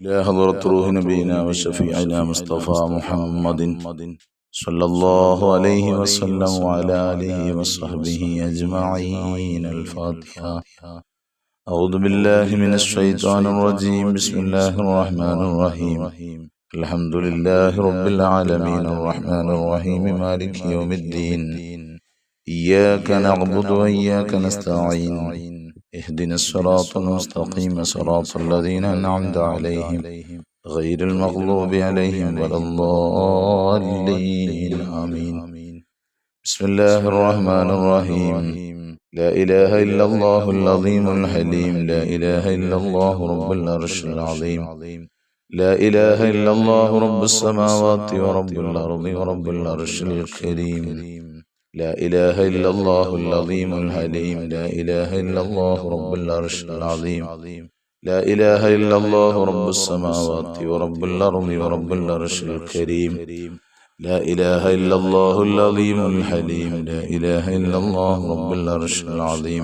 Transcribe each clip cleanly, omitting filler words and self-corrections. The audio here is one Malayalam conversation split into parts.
إلى حضرة روح نبينا وشفيعنا مصطفى محمد صلى الله عليه وسلم وعلى آله وصحبه أجمعين. الفاتحة. أعوذ بالله من الشيطان الرجيم. بسم الله الرحمن الرحيم. الحمد لله رب العالمين الرحمن الرحيم مالك يوم الدين. إياك نعبد وإياك نستعين. اهدنا الصراط المستقيم صراط الذين أنعمت عليهم غير المغضوب عليهم ولا الضالين. آمين. بسم الله الرحمن الرحيم. لا إله إلا الله العظيم الحليم. لا إله إلا الله رب العرش العظيم. لا إله إلا الله رب السماوات ورب الأرض ورب العرش الكريم. لا إله إلا الله العظيم الحليم. لا إله إلا الله رب العرش العظيم. لا إله إلا الله رب السماوات ورب الأرض ورب العرش الكريم. لا إله إلا الله العظيم الحليم. لا إله إلا الله رب العرش العظيم.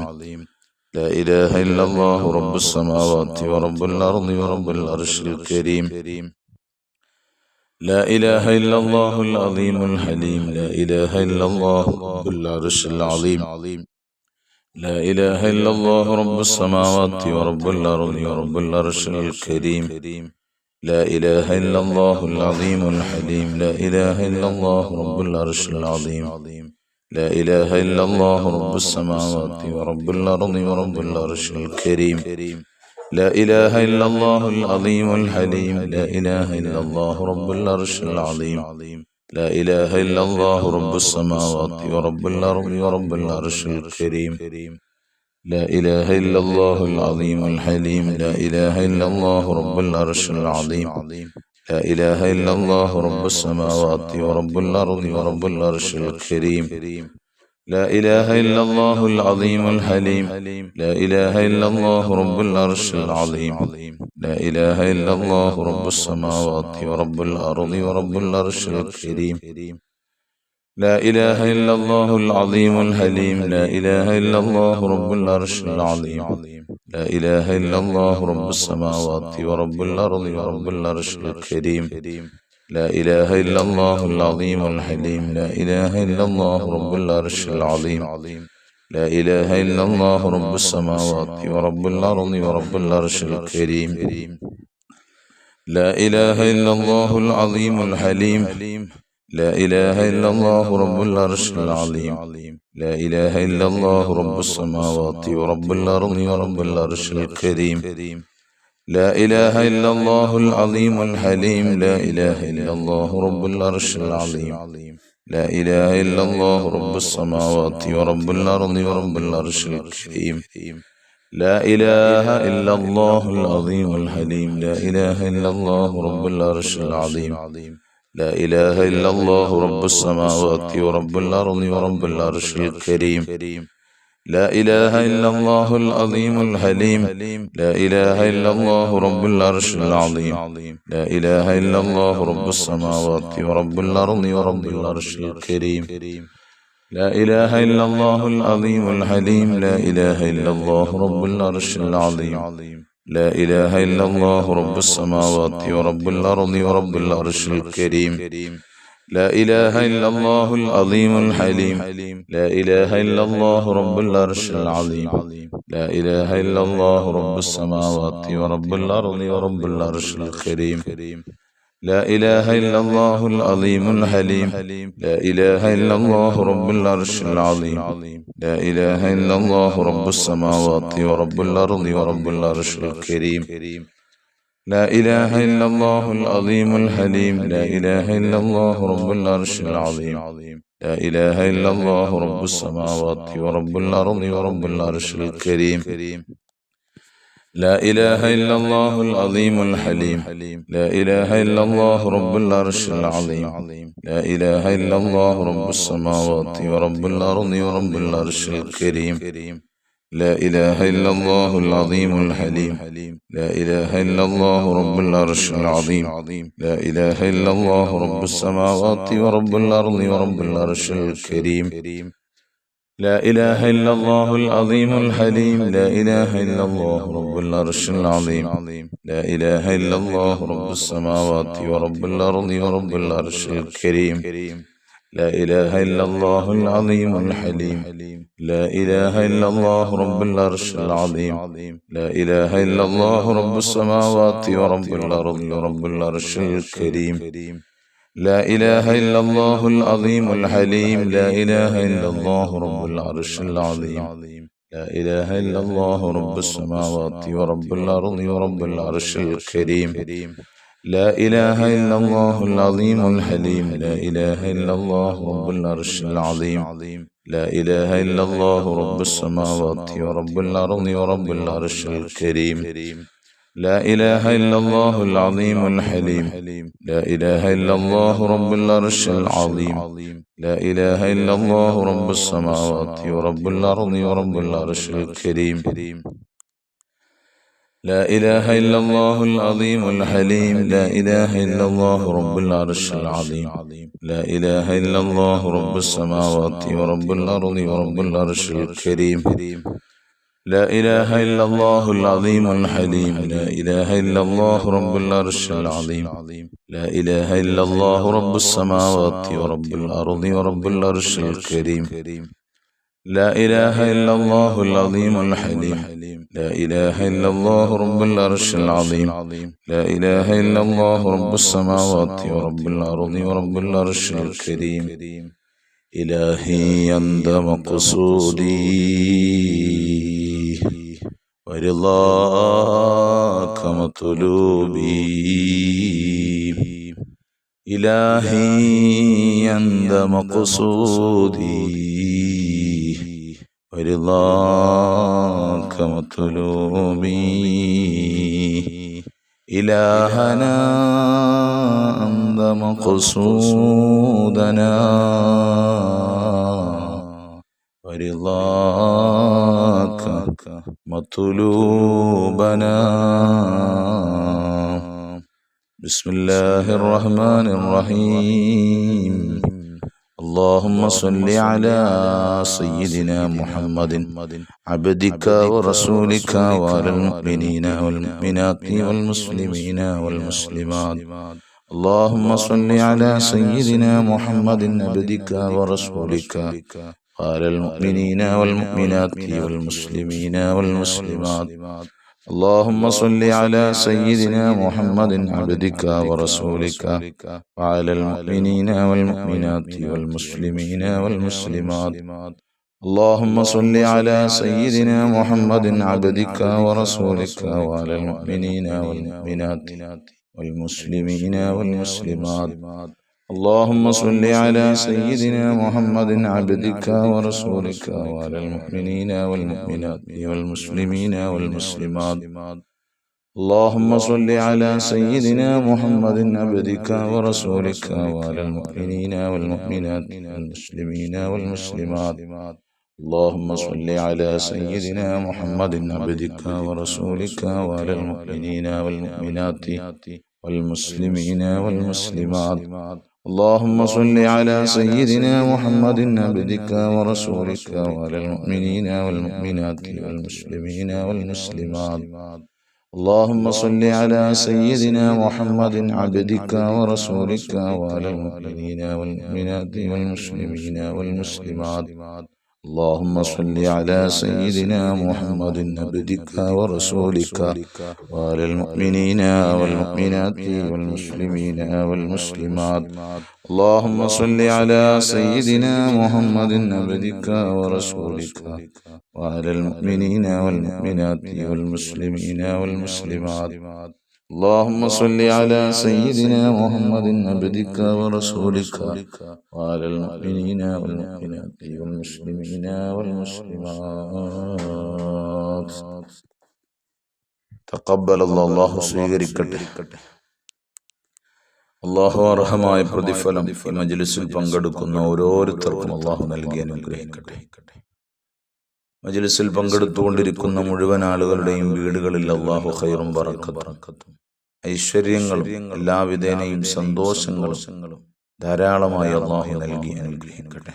لا إله إلا الله رب السماوات ورب الأرض ورب العرش الكريم. لا إله إلا الله العظيم الحليم. لا إله إلا الله رب العرش العظيم. لا إله إلا الله رب السماوات ورب الأرض ورب العرش الكريم. لا إله إلا الله العظيم الحليم. لا إله إلا الله رب العرش العظيم. لا إله إلا الله رب السماوات ورب الأرض ورب العرش الكريم. لا إله إلا الله العظيم الحليم. لا إله إلا الله رب العرش العظيم. لا إله إلا الله رب السماوات ورب الأرض ورب العرش الكريم. لا إله إلا الله العظيم الحليم. لا إله إلا الله رب العرش العظيم. لا إله إلا الله رب السماوات ورب الأرض ورب العرش الكريم. لا إله إلا الله العظيم الحليم. لا إله إلا الله رب العرش العظيم. لا إله إلا الله رب السماوات ورب الأرض ورب العرش الكريم. لا إله إلا الله العظيم الحليم. لا إله إلا الله رب العرش العظيم. لا إله إلا الله رب السماوات ورب الأرض ورب العرش الكريم. لا إله إلا الله العظيم الحليم. لا إله إلا الله رب العرش العظيم. لا إله إلا الله رب السماوات ورب الأرض ورب العرش الكريم. لا إله إلا الله العظيم الحليم. لا إله إلا الله رب العرش العظيم. لا إله إلا الله رب السماوات ورب الأرض ورب العرش الكريم. لا إله إلا الله العظيم الحليم. لا إله إلا الله رب العرش العظيم. لا إله إلا الله رب السماوات ورب الأرض ورب العرش الكريم. لا إله إلا الله العظيم الحليم. لا إله إلا الله رب العرش العظيم. لا إله إلا الله رب السماوات ورب الأرض ورب العرش الكريم. لا إله إلا الله العظيم الحليم. لا إله إلا الله رب العرش العظيم. لا إله إلا الله رب السماوات ورب الأرض ورب العرش الكريم. لا إله إلا الله العظيم الحليم. لا إله إلا الله رب العرش العظيم. لا إله إلا الله رب السماوات ورب الأرض ورب العرش الكريم. لا إله إلا الله العظيم الحليم. لا إله إلا الله رب العرش العظيم. لا إله إلا الله رب السماوات ورب الأرض ورب العرش الكريم. لا إله إلا الله العظيم الحليم. لا إله إلا الله رب العرش العظيم. لا إله إلا الله رب السماوات ورب الأرض ورب العرش الكريم. لا إله إلا الله العظيم الحليم. لا إله إلا الله رب العرش العظيم. لا إله إلا الله رب السماوات ورب الأرض ورب العرش الكريم. لا إله إلا الله العظيم الحليم. لا إله إلا الله رب العرش العظيم. لا إله إلا الله رب السماوات ورب الأرض ورب العرش الكريم. لا إله إلا الله العظيم الحليم. لا إله إلا الله رب العرش العظيم. لا إله إلا الله رب السماوات ورب الأرض ورب العرش الكريم. لا إله إلا الله العظيم الحليم لا إله إلا الله رب العرش العظيم لا إله إلا الله رب السماوات ورب الأرض ورب العرش الكريم لا إله إلا الله العظيم الحليم لا إله إلا الله رب العرش العظيم لا إله إلا الله رب السماوات ورب الأرض ورب العرش الكريم لا إله إلا الله العظيم الحليم لا إله إلا الله رب العرش العظيم لا إله إلا الله رب السماوات ورب الأرض ورب العرش الكريم لا إله إلا الله العظيم الحليم لا إله إلا الله رب العرش العظيم لا إله إلا الله رب السماوات ورب الأرض ورب العرش الكريم لا إله إلا الله العظيم الحليم لا إله إلا الله رب العرش العظيم لا إله إلا الله رب السماوات ورب الأرض ورب العرش الكريم لا إله إلا الله العظيم الحليم لا إله إلا الله رب العرش العظيم لا إله إلا الله رب السماوات ورب الأرض ورب العرش الكريم لا إله إلا الله العظيم الحليم لا إله إلا الله رب العرش العظيم لا إله إلا الله رب السماوات ورب الأرض ورب العرش الكريم لا إله إلا الله العظيم الحليم لا إله إلا الله رب العرش العظيم لا إله إلا الله رب السماوات ورب الأرض ورب العرش الكريم إلهي أنت مقصودي ورضاك مطلوبي إلهي أنت مقصودي ورضاك مطلوبي إلهنا أنت مقصودنا ورضاك مطلوبنا بسم الله الرحمن الرحيم اللهم صل على سيدنا محمد عبدك ورسولك وعلى المؤمنين والمؤمنات والمسلمين والمسلمات اللهم صل على سيدنا محمد عبدك ورسولك وعلى المؤمنين والمؤمنات والمسلمين والمسلمات اللهم صل على سيدنا محمد عبدك ورسولك وعلى المؤمنين والمؤمنات والمسلمين والمسلمات اللهم صل على سيدنا محمد عبدك ورسولك وعلى المؤمنين والمؤمنات والمسلمين والمسلمات اللهم صل على سيدنا محمد عبدك ورسولك وعلى المؤمنين والمؤمنات والمسلمين والمسلمات اللهم صل على سيدنا محمد عبدك ورسولك وعلى المؤمنين والمؤمنات والمسلمين والمسلمات اللهم صل على سيدنا محمد عبدك ورسولك وعلى المؤمنين والمؤمنات والمسلمين والمسلمات اللهم صل على سيدنا محمد عبدك ورسولك وعلى المؤمنين والمؤمنات والمسلمين والمسلمات اللهم صل على سيدنا محمد عبدك ورسولك وعلى المؤمنين والمؤمنات والمسلمين والمسلمات اللهم صل على سيدنا محمد عبدك ورسولك وعلى المؤمنين والمؤمنات والمسلمين والمسلمات اللهم صل على سيدنا محمد عبدك ورسولك وعلى المؤمنين والمؤمنات والمسلمين والمسلمات اللهم صل على سيدنا محمد عبدك ورسولك وعلى المؤمنين والمؤمنات والمسلمين والمسلمات تقبل الله സ്വീകരിക്കട്ടെ അല്ലാഹു അർഹമായ പ്രതിഫലം ഈ മജ്ലിസിൽ പങ്കെടുക്കുന്ന ഓരോരുത്തർക്കും അല്ലാഹു നൽകി അനുഗ്രഹിക്കട്ടെ. മജ്ലിസിൽ പങ്കെടുത്തുകൊണ്ടിരിക്കുന്ന മുഴുവൻ ആളുകളുടെയും വീടുകളിൽ അല്ലാഹു ഖൈറും ബറക്കത്തും ഐശ്വര്യങ്ങളും എല്ലാവിധേനയും സന്തോഷങ്ങളും ധാരാളമായി അല്ലാഹു നൽകി അനുഗ്രഹിക്കട്ടെ.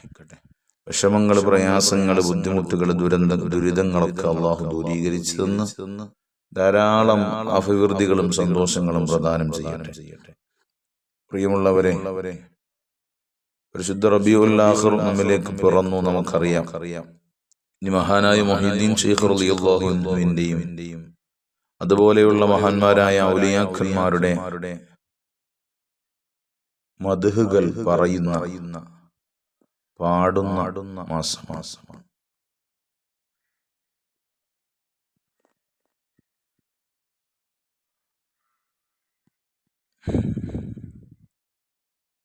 വിഷമങ്ങൾ, പ്രയാസങ്ങൾ, ബുദ്ധിമുട്ടുകൾ, ദുരിതങ്ങളൊക്കെ അള്ളാഹു ദൂരീകരിച്ചു തന്ന് ധാരാളം അഭിവൃദ്ധികളും സന്തോഷങ്ങളും പ്രദാനം ചെയ്യട്ടെ. പ്രിയമുള്ളവരെ, പരിശുദ്ധ റബീഉൽ ആഖിർ നമ്മിലേക്ക് പിറന്നു. നമുക്കറിയാം, ഇനി മഹാനായ മുഹീദ്ദീൻ ശൈഖ് റളിയല്ലാഹു അൻഹുവിന്റെയും അതുപോലെയുള്ള മഹാന്മാരായ ഔലിയാക്കന്മാരുടെ മദ്ഹുകൾ പറയുന്ന പാടുന്ന മാസമാണ്.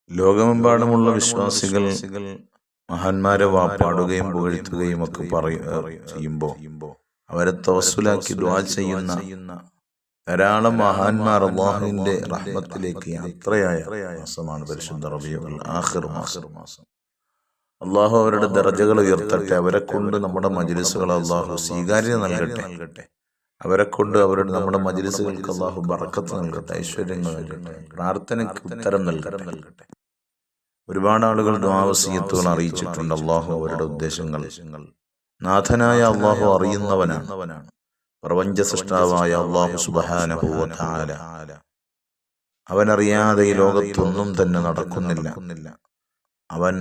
ലോകമെമ്പാടുമുള്ള വിശ്വാസികൾ മഹാന്മാരെ പാടുകയും പുകഴ്ത്തുകയും ഒക്കെ ചെയ്യുമ്പോൾ അവരെ തവസ്സുലാക്കി ദുആ ചെയ്യുന്ന ധാരാളം മഹാന്മാർ അല്ലാഹുവിന്റെ റഹ്മത്തിലേക്ക് യാത്രയായ മാസമാണ് പരിശുദ്ധ റബീഉൽ ആഖിർ മാസം. അള്ളാഹു അവരുടെ ദറജകൾ ഉയർത്തട്ടെ. അവരെ കൊണ്ട് നമ്മുടെ മജ്ലിസുകൾ അള്ളാഹു സ്വീകാര്യത നൽകട്ടെ. അവരെ കൊണ്ട് നമ്മുടെ മജ്ലിസുകൾക്ക് അള്ളാഹു ബറക്കത്ത് നൽകട്ടെ, ഐശ്വര്യങ്ങൾ നൽകട്ടെ, പ്രാർത്ഥനയ്ക്ക് ഉത്തരം നൽകട്ടെ. ഒരുപാട് ആളുകൾ ദുആ വസിയത്തുകൾ അറിയിച്ചിട്ടുണ്ട്. അള്ളാഹു അവരുടെ ഉദ്ദേശങ്ങൾ നാഥനായ അള്ളാഹു അറിയുന്നവനാണ്. പ്രപഞ്ച സൃഷ്ടാവായ അള്ളാഹു സുബ്ഹാനഹു വ തആല അവനറിയാതെ ഈ ലോകത്തൊന്നും തന്നെ നടക്കുന്നില്ല. അവൻ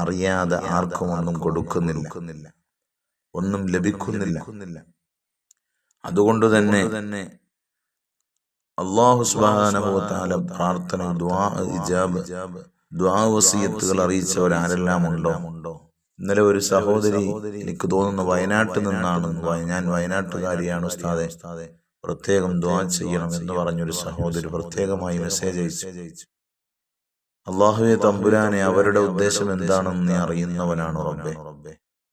അറിയാതെ ആർക്കും ഒന്നും കൊടുക്കുന്നില്ല, ഒന്നും ലഭിക്കുന്നില്ല. അതുകൊണ്ട് തന്നെ അല്ലാഹു സുബ്ഹാനഹു വ തആല പ്രാർത്ഥന, ദുആ ഇജാബ്, ദുആ വസിയത്തുകൾ അറിയിച്ചവരാരെല്ലാം ഉണ്ടോ? ഇന്നലെ ഒരു സഹോദരി, എനിക്ക് തോന്നുന്നു വയനാട്ടിൽ നിന്നാണ്, ഞാൻ വയനാട്ടുകാരിയാണ് ഉസ്താദെ, പ്രത്യേകം ദുആ ചെയ്യണം എന്ന് പറഞ്ഞൊരു സഹോദരി പ്രത്യേകമായി മെസ്സേജ് അയച്ചു. അല്ലാഹുവേ തമ്പുരാനെ, അവരുടെ ഉദ്ദേശം എന്താണെന്ന് നീ അറിയുന്നവനാണ് റബ്ബേ.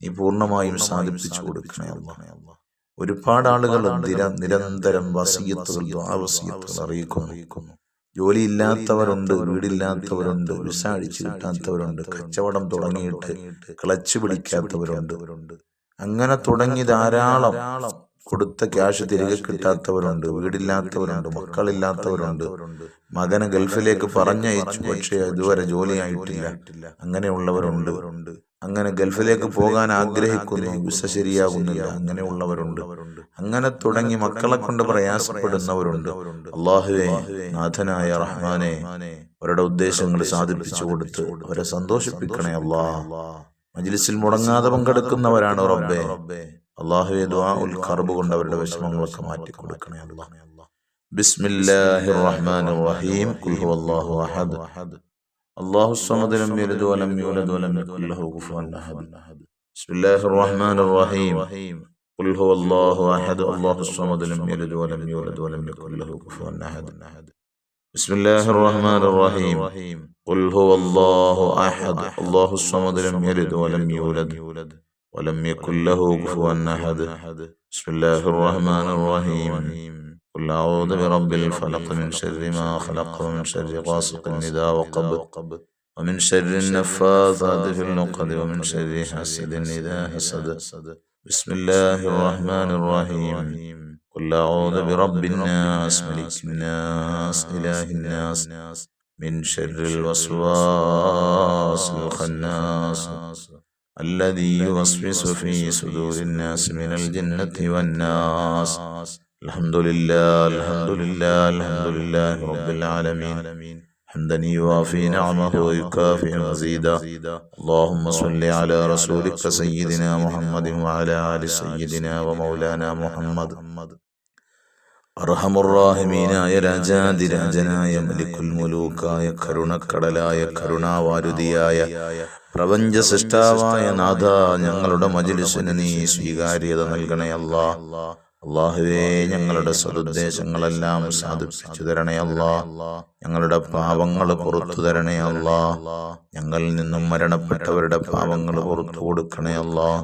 നീ പൂർണ്ണമായും സാധിപ്പിച്ചു കൊടുക്കണേ അല്ലാഹ്. ഒരുപാട് ആളുകൾ നിരന്തരം വസിയത്തുകൾ, ദുആ വസിയത്തുകൾ അറിയിക്കുന്നു. ജോലിയില്ലാത്തവരുണ്ട്, വീടില്ലാത്തവരുണ്ട്, വിസ അടിച്ചു കിട്ടാത്തവരുണ്ട്, കച്ചവടം തുടങ്ങിയിട്ട് ക്ലച്ച് പിടിക്കാത്തവരുണ്ട്. അങ്ങനെ തുടങ്ങി ധാരാളം കൊടുത്ത ക്യാഷ് തിരികെ കിട്ടാത്തവരുണ്ട്, വീടില്ലാത്തവരുണ്ട്, മക്കളില്ലാത്തവരുണ്ട്, മകനെ ഗൾഫിലേക്ക് പറഞ്ഞയച്ചു പക്ഷേ ഇതുവരെ ജോലിയായിട്ടില്ല, അങ്ങനെയുള്ളവരുണ്ട്. അങ്ങനെ ഗൾഫിലേക്ക് പോകാൻ ആഗ്രഹിക്കുന്നു, വിസ ശരിയാകുന്നില്ല, അങ്ങനെയുള്ളവരുണ്ട്. അങ്ങനെ തുടങ്ങി മക്കളെ കൊണ്ട് പ്രയാസപ്പെടുന്നവരുണ്ട്. അല്ലാഹുവേ നാഥനായ റഹ്മാനെ, അവരുടെ ഉദ്ദേശങ്ങൾ സാധിപ്പിച്ചു കൊടുത്ത് അവരെ സന്തോഷിപ്പിക്കണേ അല്ലാഹ്. മജ്ലിസിൽ മുടങ്ങാതെ പങ്കെടുക്കുന്നവരാണ് റബ്ബേ. അല്ലാഹുവേ ദുആഉൽ ഖർബ് കൊണ്ട് അവരുടെ വിഷമങ്ങളൊക്കെ മാറ്റി കൊടുക്കണേ അല്ലാഹ്. ബിസ്മില്ലാഹിർ റഹ്മാനിർ റഹീം. ഖുൽ ഹുവല്ലാഹു അഹദ് അല്ലാഹു സ്വമദ് ലം യലിദ് വലം യൂലദ് വലം യകുൽ ലഹു കുഫുവൻ അഹദ്. ബിസ്മില്ലാഹിർ റഹ്മാനിർ റഹീം. ഖുൽ ഹുവല്ലാഹു അഹദ് അല്ലാഹു സ്വമദ് ലം യലിദ് വലം യൂലദ് വലം യകുൽ ലഹു കുഫുവൻ അഹദ്. ബിസ്മില്ലാഹിർ റഹ്മാനിർ റഹീം. ഖുൽ ഹുവല്ലാഹു അഹദ് അല്ലാഹു സ്വമദ് ലം യലിദ് വലം യൂലദ് വലം യകുൽ ലഹു കുഫുവൻ അഹദ്. ബിസ്മില്ലാഹിർ റഹ്മാനിർ റഹീം. قل أعوذ برب الفلق من شر ما خلق ومن شر غاسق إذا وقب ومن شر النفاثات في العقد ومن شر حاسد إذا حسد. بسم الله الرحمن الرحيم. قل أعوذ برب الناس ملك الناس إله الناس من شر الوسواس الخناس الذي يوسوس في صدور الناس من الجنة والناس. الحمد لله الحمد لله الحمد لله رب العالمين حمدا يوافي نعمه ويكافئ مزيدا. اللهم صل على رسولك سيدنا محمد وعلى آل سيدنا ومولانا محمد. അർഹമുറാഹിമീനായ രാജാതിരാജനായ മലിക്കുൽ മുലൂക്കായ കരുണക്കടലായ കരുണാവാരുതിയായ പ്രപഞ്ച സൃഷ്ടാവായ നാഥ, ഞങ്ങളുടെ മജ്ലിസിന് നീ സ്വീകാര്യത നൽകണേ അല്ലാഹ്. അല്ലാഹുവേ, ഞങ്ങളുടെ സദുദ്ദേശങ്ങളെല്ലാം സാധിപ്പിച്ചു തരണേ അല്ലാഹ്. ഞങ്ങളുടെ പാപങ്ങൾ പുറത്തു തരണേ അല്ലാഹ്. ഞങ്ങളിൽ നിന്നും മരണപ്പെട്ടവരുടെ പാപങ്ങൾ പുറത്തു കൊടുക്കണേ അല്ലാഹ്.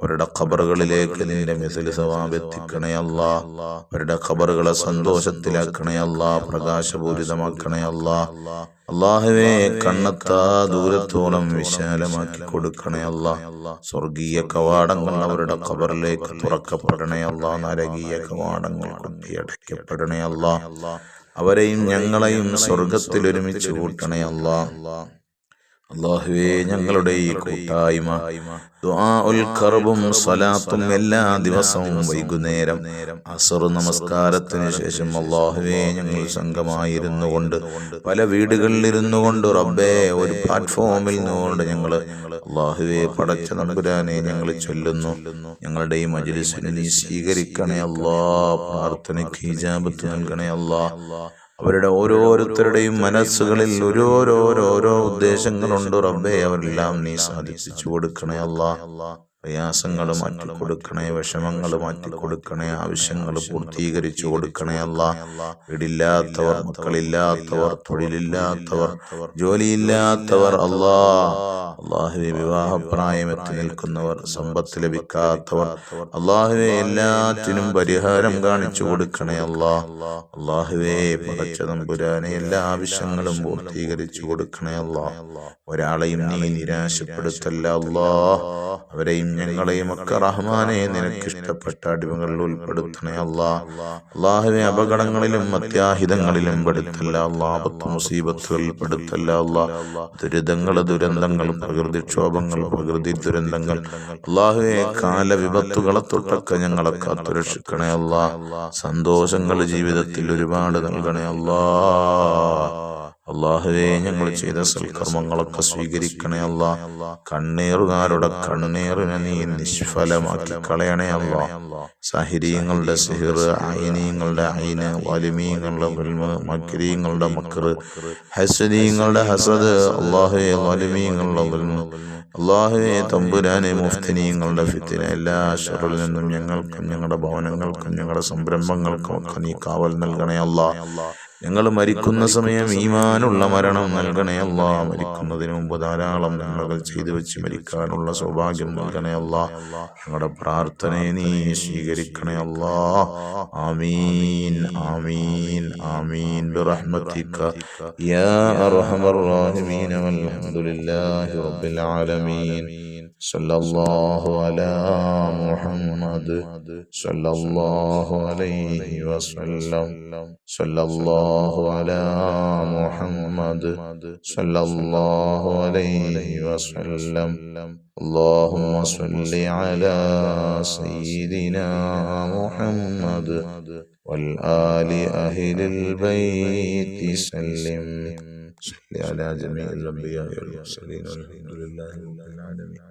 അവരുടെ ഖബറുകളിലേക്ക് നിന്റെ മിസ്ൽ സവാബ് എത്തിക്കണേ അല്ലാഹ്. അവരുടെ ഖബറുകളെ സന്തോഷത്തിലാക്കണേ അല്ലാഹ്, പ്രകാശപൂരിതമാക്കണേ അല്ലാഹ്. അല്ലാഹുവേ, കണ്ണെത്താ ദൂരത്തോളം വിശാലമാക്കി കൊടുക്കണേ അല്ലാഹ്. സ്വർഗീയ കവാടങ്ങൾ അവരുടെ ഖബറിലേക്ക് തുറക്കപ്പെടണേ അല്ലാഹ്. നരകീയ കവാടങ്ങൾ കൊട്ടിയടയ്ക്കപ്പെടണേ അല്ലാഹ്. അവരെയും ഞങ്ങളെയും സ്വർഗത്തിൽ ഒരുമിച്ച് കൂട്ടണേ അല്ലാഹ്. അല്ലാഹുവേ ഞങ്ങളുടെ ഈ കൂട്ടായ്മ ദുആഉൽ ഖർബും സ്വലാത്തും എല്ലാ ദിവസവും വൈകുന്നേരം അസ്ർ നമസ്കാരത്തിന് ശേഷം അല്ലാഹുവേ ഞങ്ങൾ സംഘമായിരുന്നു കൊണ്ട് പല വീടുകളിൽ ഇരുന്നു കൊണ്ട് റബ്ബേ ഒരു പ്ലാറ്റ്ഫോമിൽ നിന്നുകൊണ്ട് ഞങ്ങൾ അല്ലാഹുവേ പടച്ച തമ്പുരാനെ ഞങ്ങൾ ചൊല്ലുന്നു. ഞങ്ങളുടെ ഈ മജ്ലിസിനെ നീ സ്വീകരിക്കണേ അല്ലാഹ്. പ്രാർത്ഥനയ്ക്ക് ഇജാബത്ത് നൽകണേ അല്ലാഹ്. അവരുടെ ഓരോരുത്തരുടെയും മനസ്സുകളിൽ ഓരോ ഉദ്ദേശങ്ങളുണ്ട് റബ്ബേ. അവരെല്ലാം നീ സാധിപ്പിച്ചു കൊടുക്കണേ അല്ലാഹ്. പ്രയാസങ്ങൾ മാറ്റിക്കൊടുക്കണേ, വിഷമങ്ങൾ മാറ്റിക്കൊടുക്കണേ, ആവശ്യങ്ങൾ പൂർത്തീകരിച്ചു കൊടുക്കണേ അല്ലാഹ്. വീടില്ലാത്തവർ, മക്കളില്ലാത്തവർ, തൊഴിലില്ലാത്തവർ, ജോലിയില്ലാത്തവർ അല്ലാഹുവേ വിവാഹപ്രായമെത്തി നിൽക്കുന്നവർ, സമ്പത്ത് ലഭിക്കാത്തവർ അല്ലാഹുവേ എല്ലാറ്റിനും പരിഹാരം കാണിച്ചു കൊടുക്കണേ അല്ലാഹുവേ പടച്ച തമ്പുരാനെ എല്ലാ ആവശ്യങ്ങളും പൂർത്തീകരിച്ചു കൊടുക്കണേ അല്ലാഹ്. ഒരാളെയും നീ നിരാശപ്പെടുത്തല്ല അല്ലാഹ്. അവരെയും ഞങ്ങളെയും ഒക്കെ റഹ്മാനെ നിനക്കിഷ്ടപ്പെട്ട അടിമകളിൽ ഉൾപ്പെടുത്തണേ അല്ലാഹുവേ. അപകടങ്ങളിലും അത്യാഹിതങ്ങളിലും പെടുത്തല്ല അല്ലാഹ്. ആപത്ത് മുസീബത്തുകളിൽ പെടുത്തല്ല അല്ലാഹ്. ദുരന്തങ്ങൾ, പ്രകൃതിക്ഷോഭങ്ങൾ, പ്രകൃതി ദുരന്തങ്ങൾ അല്ലാഹുവേ, കാലവിപത്തുകളെ തൊട്ടൊക്കെ ഞങ്ങളെ കാത്തുരക്ഷിക്കണേ അല്ലാഹ്. സന്തോഷങ്ങൾ ജീവിതത്തിൽ ഒരുപാട് നൽകണേ അല്ലാഹുവേ. ഞങ്ങൾ ചെയ്ത സൽക്കർമ്മങ്ങളൊക്കെ സ്വീകരിക്കണേ അല്ലാഹ്. കണ്ണീറുകാരുടെ കണ്ണീറിനെ നീ നിഷ്ഫലമാക്കി കളയണേ അല്ലാഹ്. സഹിരീങ്ങളുടെ സിഹിർ, ഐനീങ്ങളുടെ ഐന്, വലിമീങ്ങളുടെ വൽമ്, മക്രീങ്ങളുടെ മക്ർ, ഹസദീങ്ങളുടെ ഹസദ് അല്ലാഹുവേ, വലിമീങ്ങളുടെ വൽമ് അല്ലാഹുവേ തമ്പുരാനെ, മുഫ്തിനീങ്ങളുടെ ഫിത്ന, എല്ലാ ശർറിൽ നിന്നും ഞങ്ങൾക്കും ഞങ്ങളുടെ ഭവനങ്ങൾക്കും ഞങ്ങളുടെ സംരംഭങ്ങൾക്കും ഒക്കെ നീ കാവൽ നൽകണേ അല്ലാഹ്. ഞങ്ങൾ മരിക്കുന്ന സമയം ഈമാനുള്ള മരണം നൽകണേ അല്ലാഹ്. മരിക്കുന്നതിന് മുമ്പ് ധാരാളം നന്മകൾ ചെയ്തു വെച്ച് മരിക്കാനുള്ള സൗഭാഗ്യം നൽകണേ അല്ലാഹ്. ഞങ്ങളുടെ പ്രാർത്ഥനയെ നീ സ്വീകരിക്കണേ അല്ലാഹ്. ആമീൻ ആമീൻ ആമീൻ ബിറഹ്മതിക യാ അർഹമർ റഹീമീൻ വൽഹംദുലില്ലാഹി റബ്ബിൽ ആലമീൻ. സല്ലല്ലാഹു അലാ മുഹമ്മദ് സല്ലല്ലാഹു അലൈഹി വസല്ലം. സല്ലല്ലാഹു അലാ മുഹമ്മദ് സല്ലല്ലാഹു അലൈഹി വസല്ലം. اللهم صل على سيدنا محمد والآل أهل البيت سلم. صل على جميع الأنبياء والمرسلين والحمد لله رب العالمين.